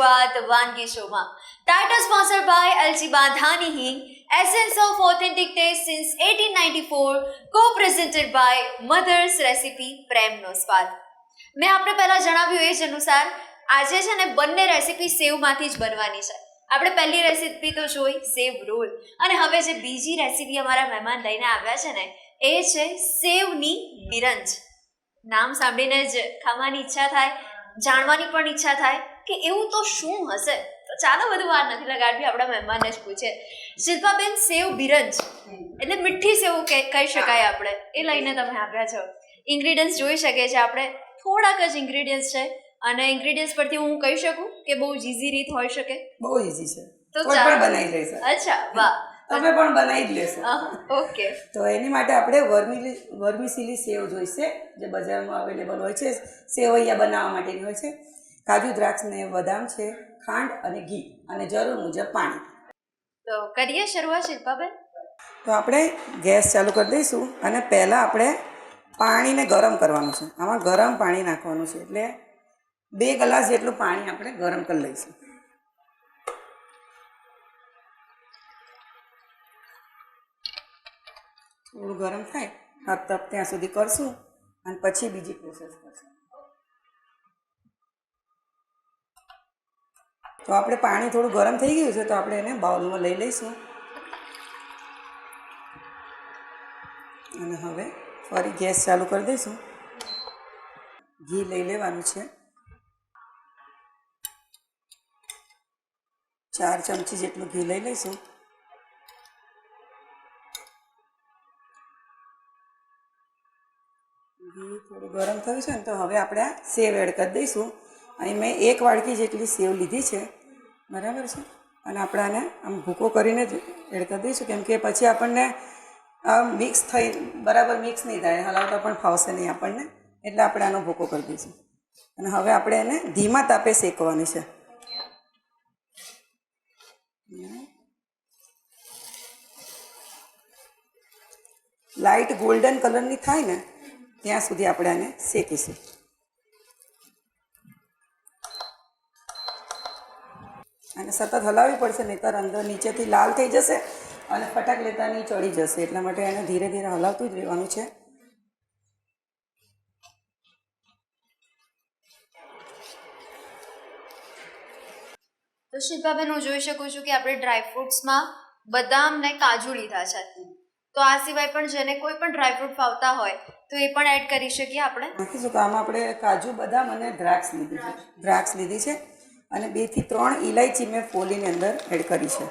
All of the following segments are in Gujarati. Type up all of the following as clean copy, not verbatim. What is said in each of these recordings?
રજૂઆત વાનગી શોમાં. ટાઇટલ સ્પોન્સર્ડ બાય એલજી બાંધાની હિંગ, essence of authentic taste since 1894, co-presented by mother's recipe, પ્રેમનો સ્વાદ. મેં આપણે પહેલાં જણાવ્યું એ જ અનુસાર આજે છે ને બંને રેસિપી સેવમાંથી જ બનવાની છે. આપણે પહેલી રેસિપી તો જોઈ સેવ રોલ, અને હવે જે બીજી રેસિપી અમારા મહેમાન લઈને આવ્યા છે ને એ છે સેવની મિરંજ. નામ સાંભળીને જ ખાવાની ઈચ્છા થાય, જાણવાની પણ ઈચ્છા થાય કે એવું તો શું હશે. તો ચાલો બધું વાર નથી લગાડવી, આપણા મહેમાનને જ પૂછે. શિલ્પાબેન, સેવ બિરંજ એટલે મીઠી સેવ કહી શકાય આપણે, એ લઈને તમે આવ્યા છો. ઇન્ગ્રીડિયન્ટ્સ જોઈ શકીએ છીએ આપણે, થોડાક જ ઇન્ગ્રીડિયન્ટ્સ છે, અને ઇન્ગ્રીડિયન્ટ્સ પરથી હું કહી શકું કે બહુ ઇઝી રીત હોઈ શકે. બહુ ઇઝી છે, તો કોઈ પણ બનાવી લેશે. અચ્છા, વાહ, તમે પણ બનાવી જ લેશો. ઓકે. તો એની માટે આપણે વર્મિસેલી સેવ જોઈશે, જે બજારમાં અવેલેબલ હોય છે. સેવૈયા બનાવવા માટેની હોય છે. કાજુ, દ્રાક્ષ ને બદામ છે, ખાંડ અને ઘી, અને જરૂર મુજબ પાણી. તો કરીએ શરૂઆત શિલ્પાબેન. તો આપણે ગેસ ચાલુ કરી દઈશું, અને પહેલાં આપણે પાણીને ગરમ કરવાનું છે. આમાં ગરમ પાણી નાખવાનું છે, એટલે 2 ગ્લાસ જેટલું પાણી આપણે ગરમ કરી લઈશું. થોડું ગરમ થાય તપ ત્યાં સુધી કરશું, અને પછી બીજી પ્રોસેસ કરશું. તો આપણે પાણી થોડું ગરમ થઈ ગયું છે, તો આપણે એને બાઉલમાં લઈ લઈશું. અને હવે ફરી ગેસ ચાલુ કરી દઈશું. ઘી લઈ લેવાનું છે, 4 ચમચી જેટલું ઘી લઈ લઈશું. ઘી થોડું ગરમ થયું છે ને, તો હવે આપણે આ સેવ એડ કરી દઈશું. અહીં મેં 1 વાડકી જેટલી સેવ લીધી છે, બરાબર છે. અને આપણે આને આમ ભૂકો કરીને જ એડ કરી દઈશું, કેમ કે પછી આપણને મિક્સ થઈ બરાબર મિક્સ નહીં થાય, હલાવતા પણ ફાવશે નહીં આપણને, એટલે આપણે આનો ભૂકો કરી દઈશું. અને હવે આપણે એને ધીમા તાપે શેકવાની છે. લાઇટ ગોલ્ડન કલરની થાય ને ત્યાં સુધી આપણે આને શેકીશું. અને સતત હલાવવી પડશે, નહીંતર અંદર નીચેથી લાલ થઈ જશે અને ફટાક લેતા નહીં ચડી જશે. એટલા માટે એને ધીરે ધીરે હલાવતું જ રહેવાનું છે. તો શિલ્પાબેન, હું જોઈ શકું છું કે આપણે ડ્રાયફ્રૂટ્સમાં બદામ ને કાજુ લીધા છે. તો આ સિવાય પણ જેને કોઈ પણ ડ્રાયફ્રૂટ ફાવતા હોય તો એ પણ એડ કરી શકીએ આપણે. નાખીશું. તો આમાં આપણે કાજુ, બદામ અને દ્રાક્ષ લીધી છે. અને 2 થી 3 ઇલાયચી મેં ફોલીની અંદર એડ કરી છે.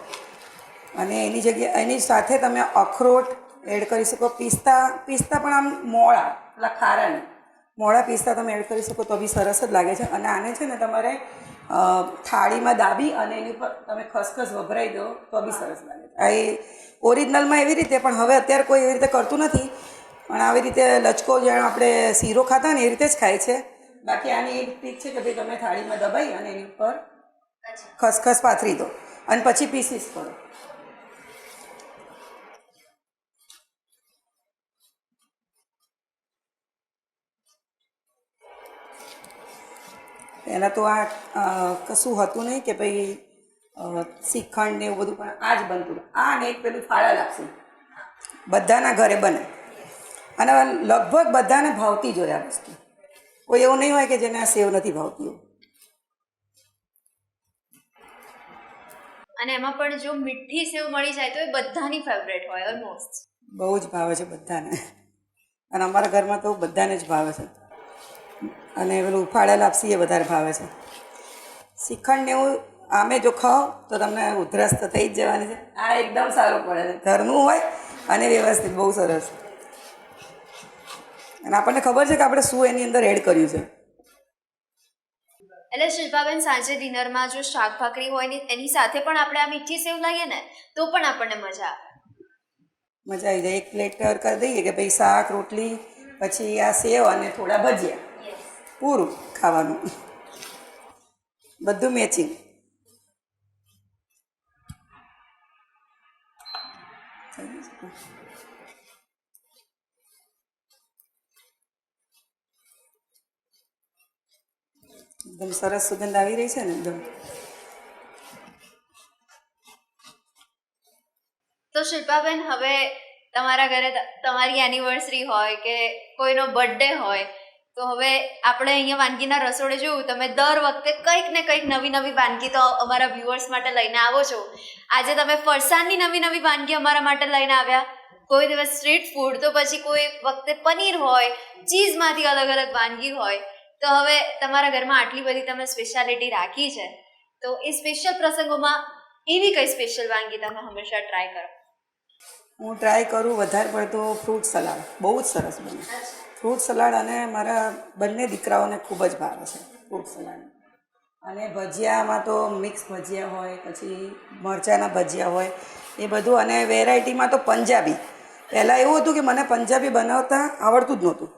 અને એની જગ્યાએ એની સાથે તમે અખરોટ એડ કરી શકો. પિસ્તા પણ આમ મોળા, પેલા ખારા નહીં, મોળા પિસ્તા તમે એડ કરી શકો તો બી સરસ જ લાગે છે. અને આને છે ને તમારે થાળીમાં દાબી અને એની ઉપર તમે ખસખસ વઘરાઈ દો તો બી સરસ લાગે. આ એ ઓરિજિનલમાં એવી રીતે, પણ હવે અત્યારે કોઈ એવી રીતે કરતું નથી. પણ આવી રીતે લચકો જેમ આપણે શીરો ખાતા ને એ રીતે જ ખાય છે. બાકી આની એક ટ્રીક છે કે ભાઈ તમે થાળીમાં દબાઈ અને એની ઉપર ખસખસ પાથરી દો અને પછી પીસીસ કરો. પહેલાં તો આ કશું હતું નહીં કે ભાઈ શ્રીખંડ ને એવું બધું, પણ આ જ બનતું. આ ને એક પેલું ફાળા લાગશે, બધાના ઘરે બને અને લગભગ બધાને ભાવતી જ હોય આ વસ્તુ. કોઈ એવું નહીં હોય કે જેને આ સેવ નથી ભાવતી. અને એમાં પણ જો મીઠી સેવ મળી જાય તો એ બધાની ફેવરેટ હોય ઓલમોસ્ટ. બહુ જ ભાવે છે બધાને, અને અમારા ઘરમાં તો બધાને જ ભાવે છે. અને પેલું ફાળા લાપસી એ વધારે ભાવે છે. શ્રીખંડને એવું આમે જો ખાઓ તો તમને ઉધરસ તો થઈ જ જવાની છે. આ એકદમ સારું પડે છે, ઘરનું હોય અને વ્યવસ્થિત, બહુ સરસ. અને આપણને ખબર છે કે આપણે શું એની અંદર એડ કર્યું છે. એટલે શિલ્પાબેન, સાંજે ડિનરમાં જો શાક ભાખરી હોય ને એની સાથે પણ આપણે આ મીઠી સેવ લઈએ ને તો પણ આપણને મજા આવે. મજા આવી જાય. એક પ્લેટ કરી દઈએ કે ભાઈ શાક, રોટલી, પછી આ સેવ અને થોડા ભજીયા, પૂરું ખાવાનું, બધું મેચિંગ. એકદમ સરસ સુગંધ આવી રહી છે ને એકદમ. તો શિલ્પાબેન, હવે તમારા ઘરે તમારી એનિવર્સરી હોય કે કોઈનો બર્થડે હોય તો હવે આપણે અહીંયા વાનગીના રસોડે જોયું, તમે દર વખતે કંઈક ને કંઈક નવી નવી વાનગી તો અમારા વ્યુઅર્સ માટે લઈને આવો છો. આજે તમે ફરસાણની નવી નવી વાનગી અમારા માટે લઈને આવ્યા, કોઈ દિવસ સ્ટ્રીટ ફૂડ, તો પછી કોઈ વખતે પનીર હોય, ચીઝમાંથી અલગ અલગ વાનગી હોય. તો હવે તમારા ઘરમાં આટલી બધી તમે સ્પેશિયાલિટી રાખી છે, તો એ સ્પેશિયલ પ્રસંગોમાં એવી કઈ સ્પેશિયલ વાનગી તમે હંમેશા ટ્રાય કરો? હું ટ્રાય કરું વધારે પડતો ફ્રૂટ સલાડ, બહુ જ સરસ બને ફ્રૂટ સલાડ, અને મારા બંને દીકરાઓને ખૂબ જ ભાવે છે ફ્રૂટ સલાડ. અને ભજીયામાં તો મિક્સ ભજીયા હોય, પછી મરચાંના ભજીયા હોય, એ બધું. અને વેરાયટીમાં તો પંજાબી. પહેલાં એવું હતું કે મને પંજાબી બનાવતા આવડતું જ નહોતું,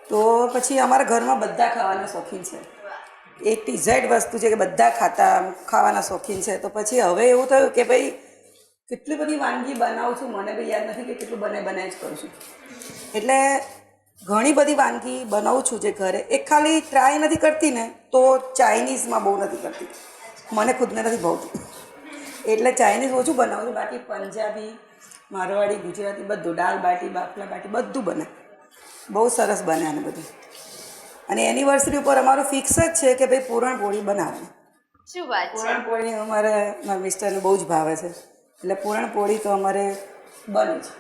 તો પછી અમારા ઘરમાં બધા ખાવાના શોખીન છે, A to Z વસ્તુ છે કે બધા ખાવાના શોખીન છે. તો પછી હવે એવું થયું કે ભાઈ કેટલી બધી વાનગી બનાવું છું, મને બી યાદ નથી કે કેટલું બનાવી જ કરું છું. એટલે ઘણી બધી વાનગી બનાવું છું જે ઘરે. એક ખાલી ટ્રાય નથી કરતી ને, તો ચાઇનીઝમાં બહુ નથી કરતી, મને ખુદને નથી ભાવતું, એટલે ચાઇનીઝ ઓછું બનાવું છું. બાકી પંજાબી, મારવાડી, ગુજરાતી બધું, દાળ બાટી, બાફલા બાટી બધું બને, બહુ સરસ બને આને બધું. અને એનિવર્સરી ઉપર અમારું ફિક્સ જ છે કે ભાઈ પૂરણપોળી બનાવવાની. શું વાત છે! પૂરણપોળી અમારે મારા મિસ્ટરને બહુ જ ભાવે છે, એટલે પૂરણપોળી તો અમારે બને છે.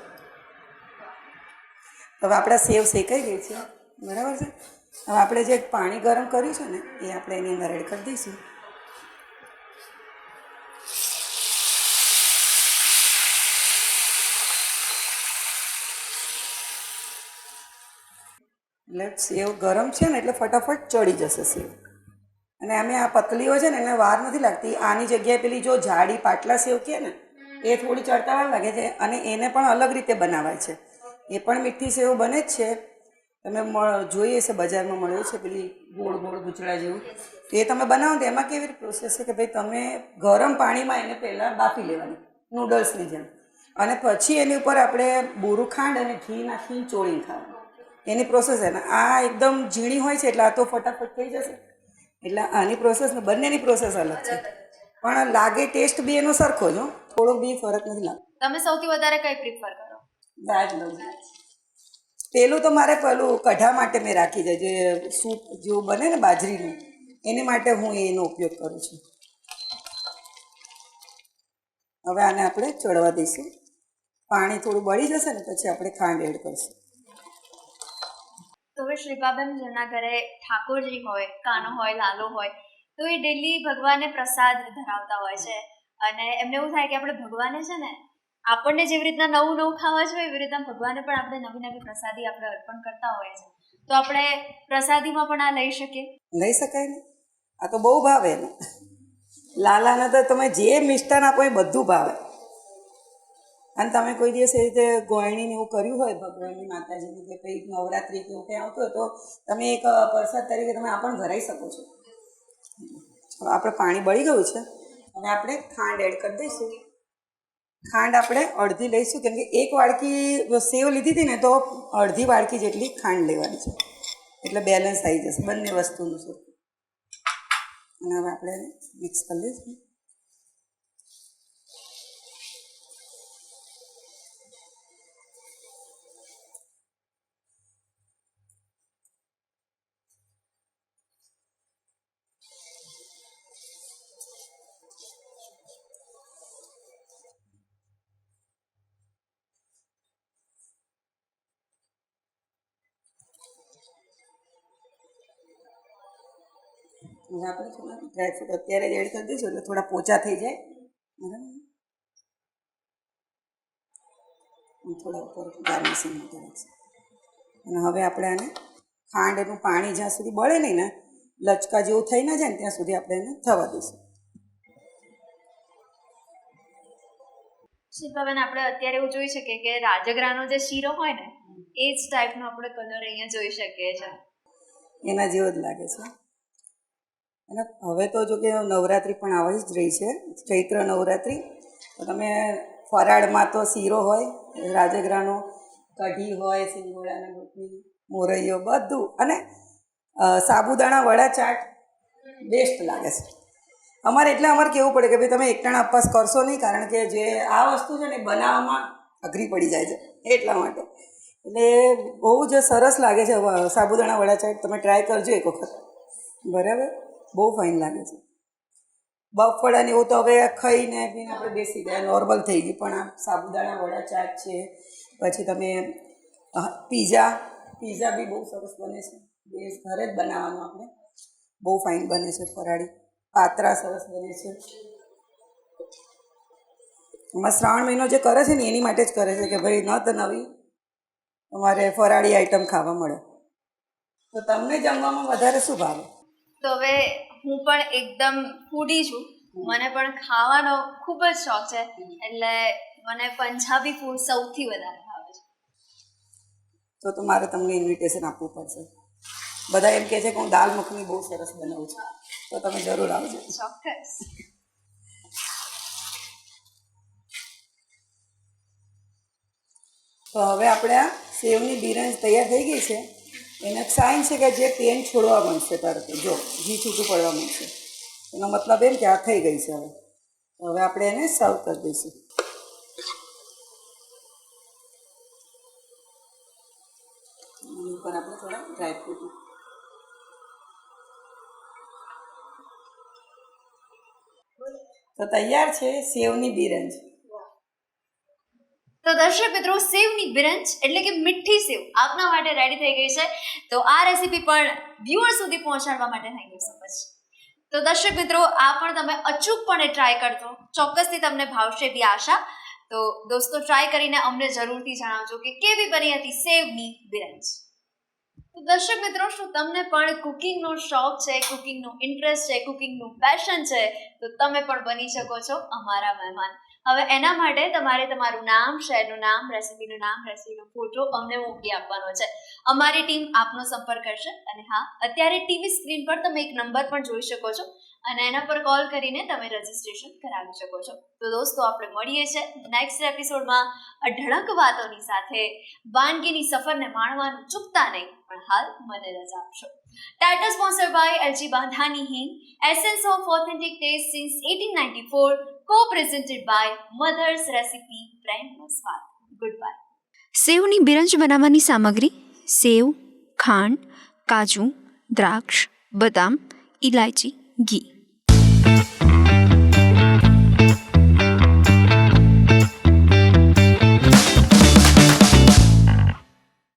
હવે આપણા સેવ શેકાઈ ગઈ છે, બરાબર છે. હવે આપણે જે પાણી ગરમ કર્યું છે ને, એ આપણે એની અંદર એડ કરી દઈશું. એટલે સેવ ગરમ છે ને એટલે ફટાફટ ચડી જશે સેવ. અને અમે આ પતલીઓ છે ને એને વાર નથી લાગતી. આની જગ્યાએ પેલી જો જાડી પાટલા સેવ કહે ને, એ થોડી ચડતા વાર લાગે છે. અને એને પણ અલગ રીતે બનાવાય છે, એ પણ મીઠી સેવ બને જ છે. તમે જોઈએ છે બજારમાં મળ્યું છે પેલી ગોળ ગોળ ગુચડા જેવું, તો એ તમે બનાવો તો એમાં કેવી રીતે પ્રોસેસ છે કે ભાઈ તમે ગરમ પાણીમાં એને પહેલાં બાફી લેવાની નૂડલ્સની જેમ, અને પછી એની ઉપર આપણે બોરું ખાંડ અને ઘી નાખીને ચોળીને ખાવાનું, એની પ્રોસેસ છે ને. આ એકદમ ઝીણી હોય છે એટલે આ તો ફટાફટ થઈ જશે. એટલે આની પ્રોસેસ ને બંનેની પ્રોસેસ અલગ છે, પણ લાગે ટેસ્ટ બી એનો સરખો જ, થોડો બી ફરક નથી લાગતો. તમે સૌથી વધારે કઈ પ્રિફર કરો? દાળ લઉં. પેલું તો મારે પેલું કઢા માટે મેં રાખી છે, જે સૂપ જેવું બને ને બાજરીનું, એની માટે હું એનો ઉપયોગ કરું છું. હવે આને આપણે ચડવા દઈશું. પાણી થોડું બળી જશે ને પછી આપણે ખાંડ એડ કરીશું. તો હવે શ્રીપાબેન, જેના ઘરે ઠાકોરજી હોય, કાનો હોય, લાલો હોય, તો એ ડેલી ભગવાનને પ્રસાદ ધરાવતા હોય છે, અને એમને એવું થાય કે આપણે ભગવાને છે ને આપણને જેવી રીતના નવું નવું ખાવા જોઈએ, એવી રીતના ભગવાને પણ આપણે નવી નવી પ્રસાદી આપણે અર્પણ કરતા હોઈએ છીએ. તો આપણે પ્રસાદીમાં પણ આ લઈ શકીએ? લઈ શકાય ને, આ તો બહુ ભાવે ને. લાલાને તો તમે જે મિષ્ટાન આપો એ બધું ભાવે. અને તમે કોઈ દિવસ એ રીતે ગોળણીને એવું કર્યું હોય ભગવાનની, માતાજીની, કે કંઈક નવરાત્રિ કે એવું કંઈ આવતું હોય, તો તમે એક પ્રસાદ તરીકે તમે આ પણ ધરાવી શકો છો. આપણે પાણી બળી ગયું છે, અને આપણે ખાંડ એડ કરી દઈશું. ખાંડ આપણે અડધી લઈશું, કેમ કે એક વાડકી સેવ લીધી હતી ને, તો અડધી વાડકી જેટલી ખાંડ લેવાની છે, એટલે બેલેન્સ આવી જશે બંને વસ્તુનું છે. અને હવે આપણે મિક્સ કરી લઈશું. આપણે થોડા ડ્રાયફ્રૂટ અત્યારે જ એડ કરી દઈશું એટલે થોડા પોચા થઈ જાય, બરાબર. થોડા ઉપર ગાર્નિશિંગ માટે રાખીશું. અને હવે આપણે આને ખાંડનું પાણી જ્યાં સુધી બળે નહીં ને, લચકા જેવું થઈ ના જાય ને ત્યાં સુધી આપણે એને થવા દઈશું. શિલ્પાબેન, આપણે અત્યારે એવું જોઈ શકીએ કે રાજગરાનો જે શીરો હોય ને, એ જ ટાઈપનો આપણે કલર અહીંયા જોઈ શકીએ છીએ. એના જેવો જ લાગે છે. અને હવે તો જો કે નવરાત્રિ પણ આવી જ રહી છે, ચૈત્ર નવરાત્રિ. તો તમે ફરાળમાં તો શીરો હોય, રાજગરાનો, કઢી હોય, સિંગોડાના લોટની, મોરૈયો બધું, અને સાબુદાણા વડા ચાટ બેસ્ટ લાગે છે. અમારે કહેવું પડે કે ભાઈ તમે એકટાણા ઉપવાસ કરશો નહીં, કારણ કે જે આ વસ્તુ છે ને એ બનાવવામાં અઘરી પડી જાય છે એટલા માટે. એટલે બહુ જ સરસ લાગે છે સાબુદાણા વડા ચાટ. તમે ટ્રાય કરજો એક વખત, બરાબર, બહુ ફાઇન લાગે છે. બફળાને એવું તો હવે ખાઈને પીને આપણે બેસી ગયા, નોર્મલ થઈ ગયું, પણ આ સાબુદાણા વડા ચાટ છે. પછી તમે પીઝા બી બહુ સરસ બને છે, બેસ ઘરે જ બનાવવાનું આપણે, બહુ ફાઇન બને છે. ફરાળી પાત્રા સરસ બને છે. એમાં શ્રાવણ મહિનો જે કરે છે ને એની માટે જ કરે છે કે ભાઈ ન તો નવી અમારે ફરાળી આઈટમ ખાવા મળે. તો તમને જમવામાં વધારે શું ભાવે? તો હવે હું પણ એકદમ ફૂડી છું, મને પણ ખાવાનો ખૂબ જ શોખ છે, એટલે મને પંજાબી ફૂડ સૌથી વધારે ભાવે છે. તો મારે તમને ઇન્વિટેશન આપવું પડશે. બધા એમ કહે છે કે હું દાલ મખની બહુ સરસ બનાવું છું, તો તમે જરૂર આવજો. ચોક્કસ. તો હવે આપણે આ સેવની બિરંજ તૈયાર થઈ ગઈ છે. એને સાઇન છે કે જે પેન છોડવા માંડશે તરત, જો ઘી છૂટું પડવા માંડશે, એનો મતલબ એમ કે આ થઈ ગઈ છે. હવે આપણે એને સર્વ કરી દઈશું. એની ઉપર આપણે થોડા ડ્રાયફ્રૂટ. તો તૈયાર છે સેવની બિરંજ. તો દર્શક મિત્રો, સેવની બિરંજ એટલે કે મીઠી સેવ આપના માટે રેડી થઈ ગઈ છે. તો આ રેસીપી પણ વ્યુઅર સુધી પહોંચાડવા માટે થેન્ક યુ સો મચ. તો દર્શક મિત્રો, આ પણ તમે અચૂકપણે ટ્રાય કરજો, ચોક્કસથી તમને ભાવશે એવી આશા. તો દોસ્તો, ટ્રાય કરીને અમને જરૂરથી જણાવજો કે કેવી બની હતી સેવની બિરંજ. તો દર્શક મિત્રો, શું તમને પણ કુકિંગનો શોખ છે, કુકિંગનો ઇન્ટરેસ્ટ છે, કુકિંગનું પેશન છે? તો તમે પણ બની શકો છો અમારા મહેમાન. હવે એના માટે તમારે તમારું નામ, શહેરનું નામ, રેસીપીનું નામ, રેસીપીનો ફોટો અમને મોકલી આપવાનો છે. અમારી ટીમ આપનો સંપર્ક કરશે. અને હા, અત્યારે ટીવી સ્ક્રીન પર તમે એક નંબર પણ જોઈ શકો છો, અને એના પર કોલ કરીને તમે રજીસ્ટ્રેશન કરાવી શકો છો. તો દોસ્તો, આપણે મળીએ છીએ નેક્સ્ટ એપિસોડમાં અઢળક વાતોની સાથે. વાનગીની સફરને માણવાનું ચૂકતા નહીં, પણ હાલ મને રજા આપશો. Title sponsored by LG Bandhani Hing, Essence of Authentic Taste since 1894, co-presented by Mother's Recipe, Prem Noswat. Goodbye. સેવની બિરંજ બનાવવાની સામગ્રી: સેવ, ખાંડ, કાજુ, દ્રાક્ષ, બદામ, ઇલાયચી, ઘી.